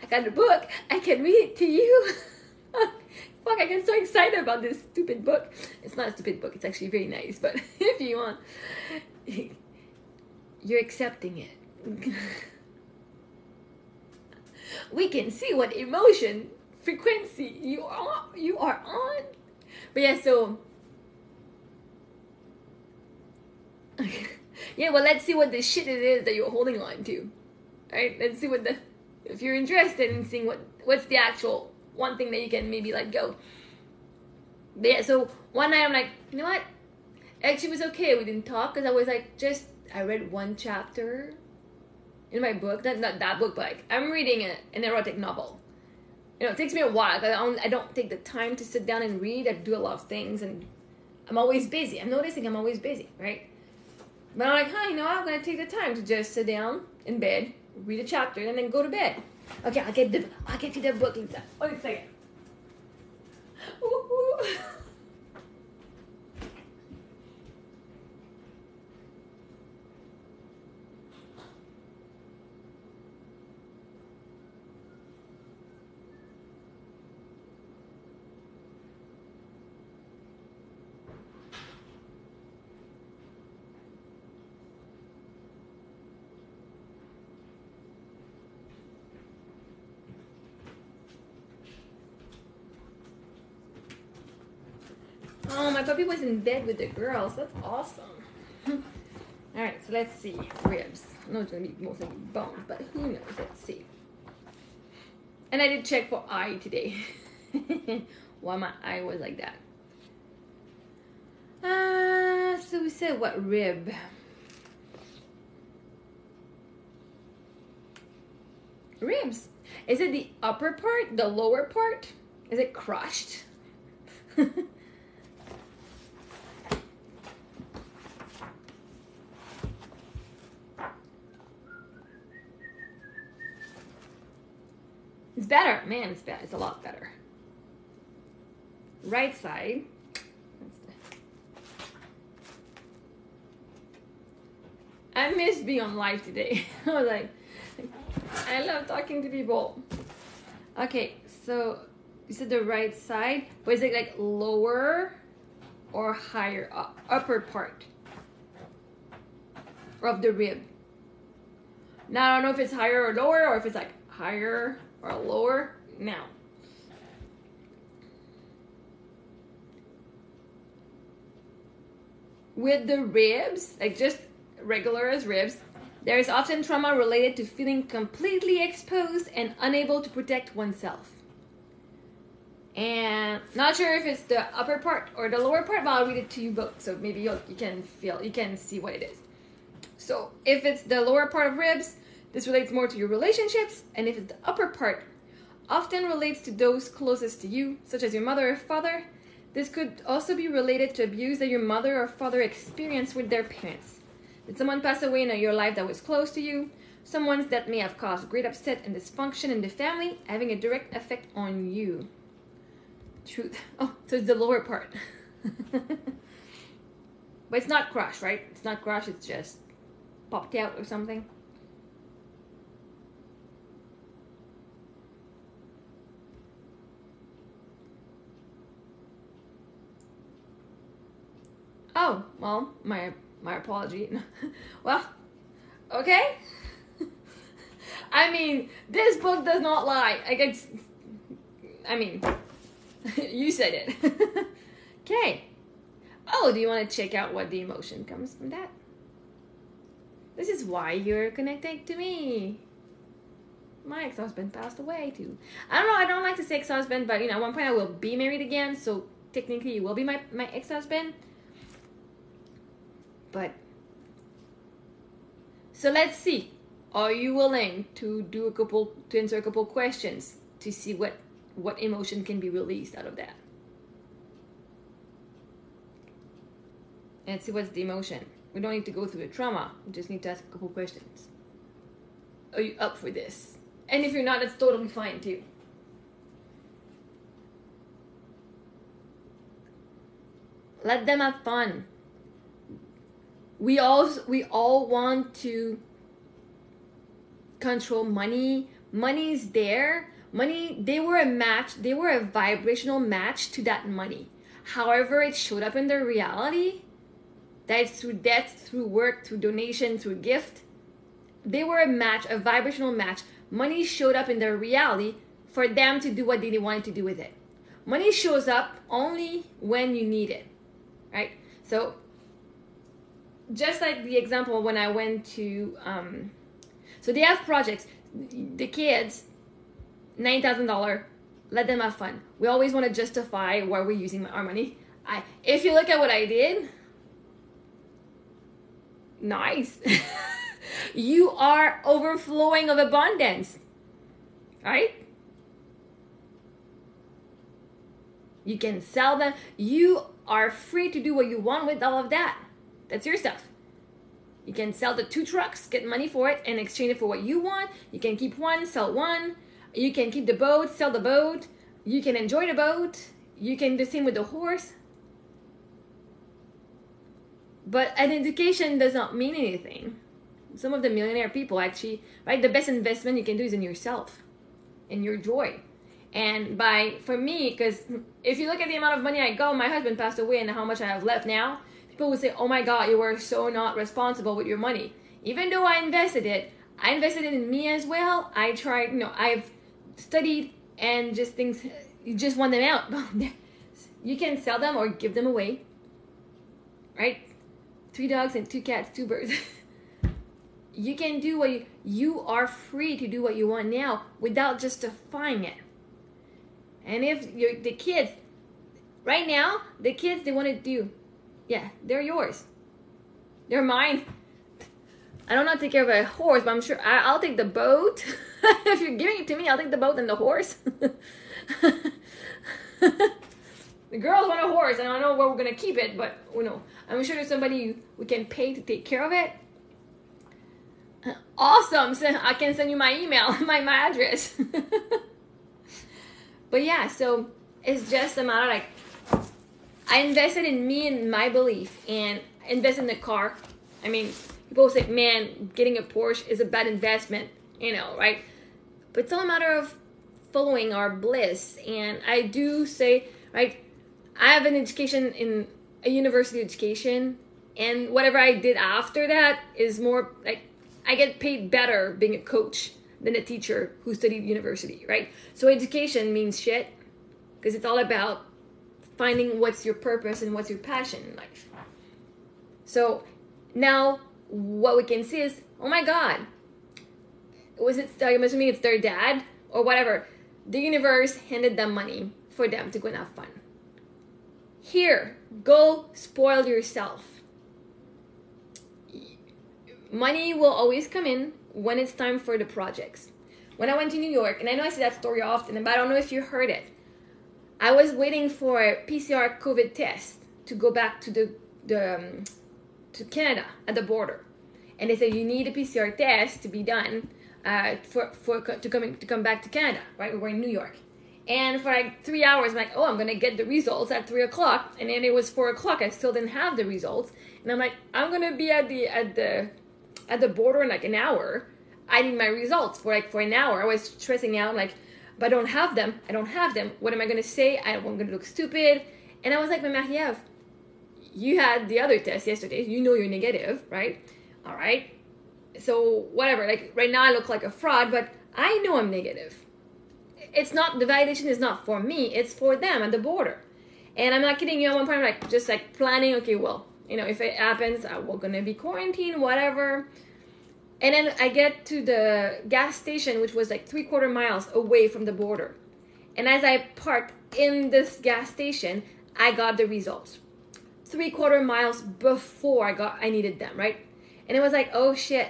I got the book. I can read it to you. Fuck, I get so excited about this stupid book. It's not a stupid book. It's actually very nice. But if you want, you're accepting it. We can see what emotion frequency you are on. But yeah, so yeah, well, let's see what the shit it is that you're holding on to. Right? Let's see what if you're interested in seeing what's the actual one thing that you can maybe let go. But yeah, so one night I'm like, you know what? Actually, it was okay. We didn't talk because I was like, I read one chapter in my book. Not that book, but like, I'm reading an erotic novel. You know, it takes me a while. I don't take the time to sit down and read. I do a lot of things, and I'm always busy. I'm noticing I'm always busy, right? But I'm like, you know what? I'm going to take the time to just sit down in bed, read a chapter, and then go to bed. Okay, I'll get you the book, Lisa. Wait a second. Ooh. Oh, my puppy was in bed with the girls. That's awesome. Alright, so let's see. Ribs. I know it's going to be mostly bones, but who knows? Let's see. And I did check for eye today. Why my eye was like that. So we said what rib? Ribs. Is it the upper part? The lower part? Is it crushed? It's better. Man, it's better. It's a lot better. Right side. I missed being on live today. I was like, I love talking to people. Okay, so you said the right side. Was it like lower or higher up? Upper part of the rib. Now, I don't know if it's higher or lower, or if it's like higher or lower. Now, with the ribs, like just regular as ribs, there is often trauma related to feeling completely exposed and unable to protect oneself. And not sure if it's the upper part or the lower part, but I'll read it to you both, so maybe you can see what it is. So if it's the lower part of ribs, this relates more to your relationships, and if it's the upper part, often relates to those closest to you, such as your mother or father. This could also be related to abuse that your mother or father experienced with their parents. Did someone pass away in your life that was close to you? Someone that may have caused great upset and dysfunction in the family, having a direct effect on you. Truth. Oh, so it's the lower part. But it's not crushed, right? It's not crushed, it's just popped out or something. Oh, well, my apology. Well, okay. I mean, this book does not lie. I mean, you said it. Okay. Oh, do you want to check out what the emotion comes from that? This is why you're connected to me. My ex-husband passed away too. I don't know, I don't like to say ex-husband, but at one point I will be married again, so technically you will be my ex-husband. But so let's see. Are you willing to answer a couple questions to see what emotion can be released out of that? And see what's the emotion. We don't need to go through the trauma. We just need to ask a couple questions. Are you up for this? And if you're not, that's totally fine too. Let them have fun. We all want to control money. Money's there. Money, they were a vibrational match to that money. However it showed up in their reality, that it's through debt, through work, through donation, through gift, they were a vibrational match. Money showed up in their reality for them to do what they wanted to do with it. Money shows up only when you need it, right? So just like the example when I went to, so they have projects, the kids, $9,000, let them have fun. We always want to justify why we're using our money. If you look at what I did, nice. You are overflowing of abundance, right? You can sell them. You are free to do what you want with all of that. That's your stuff. You can sell the 2 trucks, get money for it, and exchange it for what you want. You can keep one, sell one. You can keep the boat, sell the boat. You can enjoy the boat. You can do the same with the horse. But an education does not mean anything. Some of the millionaire people actually, right? The best investment you can do is in yourself, in your joy. And for me, because if you look at the amount of money I got, my husband passed away and how much I have left now, people would say, oh my God, you were so not responsible with your money. Even though I invested it in me as well. I tried, I've studied and just things, you just want them out. You can sell them or give them away, right? 3 dogs and 2 cats, 2 birds. You can do what you are free to do what you want now without justifying it. And if the kids, right now, the kids, they want to do, yeah, they're yours. They're mine. I don't know how to take care of a horse, but I'm sure I'll take the boat. If you're giving it to me, I'll take the boat and the horse. The girls want a horse, and I don't know where we're going to keep it, but I'm sure there's somebody we can pay to take care of it. Awesome. So I can send you my email, my address. But yeah, so it's just a matter like I invested in me and my belief and invest in the car. I mean, people say, man, getting a Porsche is a bad investment, right? But it's all a matter of following our bliss. And I do say, right, I have an education in a university education, and whatever I did after that is more like I get paid better being a coach than a teacher who studied university, right? So education means shit because it's all about finding what's your purpose and what's your passion in life. So now what we can see is, oh my God, I'm assuming it's their dad or whatever. The universe handed them money for them to go and have fun. Here, go spoil yourself. Money will always come in when it's time for the projects. When I went to New York, and I know I say that story often, but I don't know if you heard it. I was waiting for a PCR COVID test to go back to to Canada at the border, and they said you need a PCR test to be done to come back to Canada. Right, we were in New York, and for like 3 hours, I'm like, oh, I'm gonna get the results at 3 o'clock, and then it was 4 o'clock. I still didn't have the results, and I'm like, I'm gonna be at the border in like an hour. I need my results for an hour. I was stressing out like, but I don't have them. What am I going to say? I'm going to look stupid. And I was like, Marie-Ève, you had the other test yesterday. You know you're negative, right? All right. So whatever, like right now I look like a fraud, but I know I'm negative. It's not, the validation is not for me. It's for them at the border. And I'm not kidding you. At one point I'm like, just like planning, okay, well, if it happens, we're going to be quarantined, whatever. And then I get to the gas station, which was like 3/4 miles away from the border. And as I parked in this gas station, I got the results. 3/4 miles before I needed them, right? And it was like, oh shit.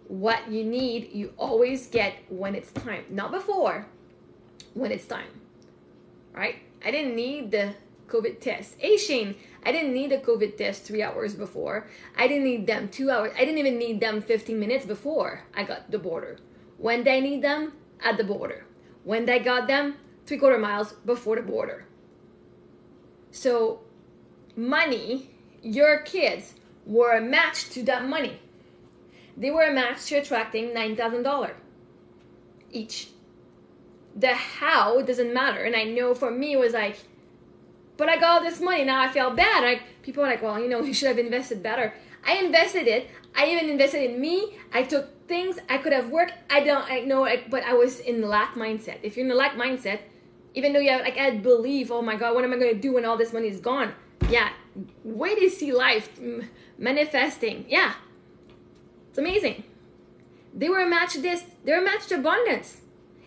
What you need, you always get when it's time. Not before, when it's time, right? I didn't need the COVID test. Hey Shane, I didn't need a COVID test 3 hours before. I didn't need them 2 hours. I didn't even need them 15 minutes before I got the border. When did I need them? At the border. When did I got them? 3/4 miles before the border. So money, your kids were a match to that money. They were a match to attracting $9,000 each. The how doesn't matter. And I know for me it was like, but I got all this money, now I feel bad. People are like, well, you should have invested better. I invested it. I even invested in me. I took things I could have worked. I know, but I was in the lack mindset. If you're in the lack mindset, even though you have, like, I believe, oh my God, what am I going to do when all this money is gone? Yeah, way to see life manifesting. Yeah, it's amazing. They were matched this. They were matched abundance.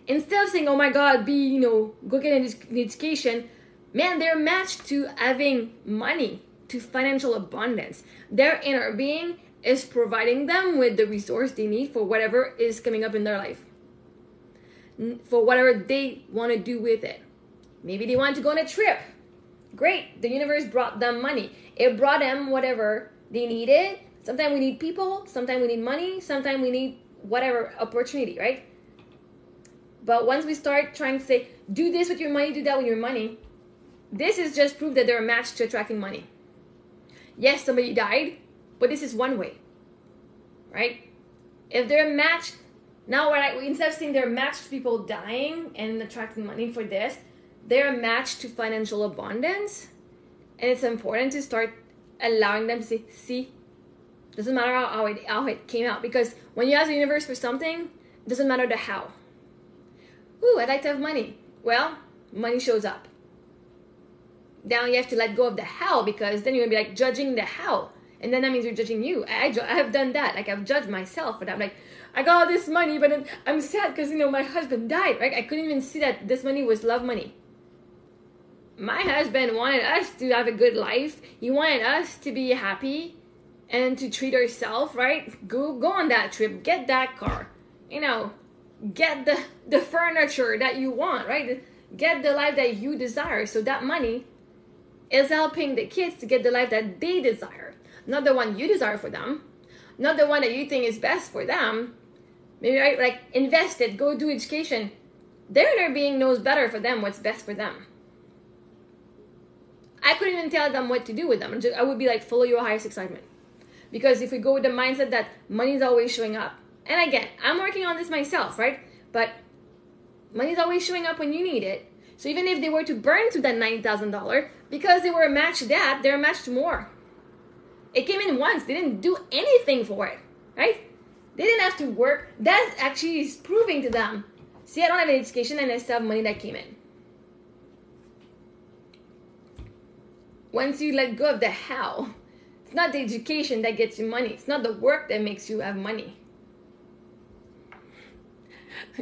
Instead of saying, oh my God, go get an education, man, they're matched to having money, to financial abundance. Their inner being is providing them with the resource they need for whatever is coming up in their life, for whatever they want to do with it. Maybe they want to go on a trip. Great. The universe brought them money. It brought them whatever they needed. Sometimes we need people. Sometimes we need money. Sometimes we need whatever opportunity, right? But once we start trying to say, do this with your money, do that with your money, this is just proof that they're matched to attracting money. Yes, somebody died, but this is one way, right? If they're matched, now instead of saying they're matched to people dying and attracting money for this, they're matched to financial abundance. And it's important to start allowing them to say, see, doesn't matter how it came out. Because when you ask the universe for something, it doesn't matter the how. Ooh, I'd like to have money. Well, money shows up. Now you have to let go of the how, because then you're going to be like judging the how. And then that means you're judging you. I have done that. Like, I've judged myself for that. I'm like, I got all this money, but I'm sad because, my husband died, right? I couldn't even see that this money was love money. My husband wanted us to have a good life. He wanted us to be happy and to treat ourselves, right? Go on that trip. Get that car. Get the furniture that you want, right? Get the life that you desire. So that money is helping the kids to get the life that they desire. Not the one you desire for them. Not the one that you think is best for them. Maybe, right? Like, invest it. Go do education. Their inner being knows better for them what's best for them. I couldn't even tell them what to do with them. I would be like, follow your highest excitement. Because if we go with the mindset that money is always showing up, and again, I'm working on this myself, right? But money is always showing up when you need it. So even if they were to burn to that $90,000, because they were matched that, they're matched more. It came in once. They didn't do anything for it, right? They didn't have to work. That actually is proving to them, see, I don't have an education and I still have money that came in. Once you let go of the how, it's not the education that gets you money. It's not the work that makes you have money.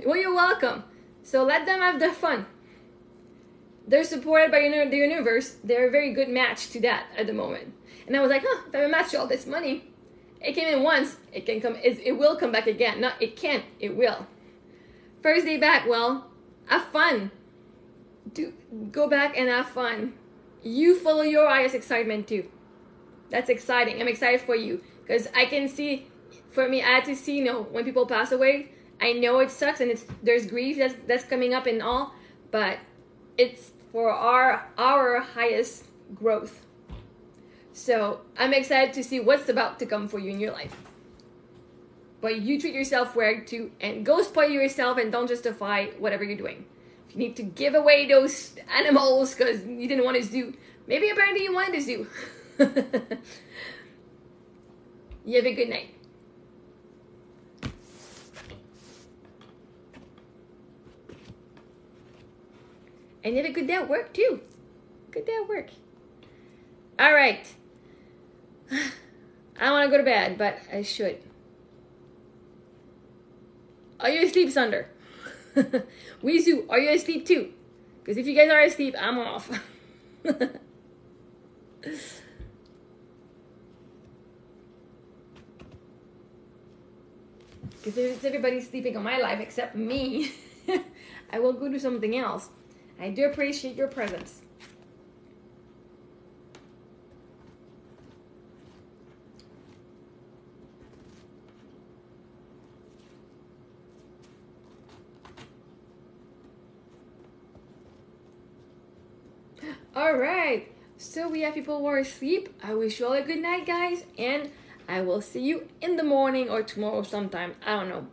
Well, you're welcome. So let them have their fun. They're supported by the universe. They're a very good match to that at the moment. And I was like, if I match all this money, it came in once, it will come back again. No, it can't, it will. First day back, well, have fun. Go back and have fun. You follow your highest excitement too. That's exciting. I'm excited for you. Because I can see, for me, I had to see, when people pass away, I know it sucks and there's grief that's coming up and all, but it's for our highest growth. So I'm excited to see what's about to come for you in your life. But you treat yourself well too, and go spoil yourself and don't justify whatever you're doing. If you need to give away those animals because you didn't want a zoo, maybe apparently you wanted a zoo. You have a good night. And you have a good day at work too. Good day at work. All right. I don't want to go to bed, but I should. Are you asleep, Sunder? Weezu, are you asleep too? Because if you guys are asleep, I'm off. Because if everybody's sleeping on my life except me, I will go do something else. I do appreciate your presence. All right, so we have people who are asleep. I wish you all a good night, guys, and I will see you in the morning or tomorrow sometime. I don't know.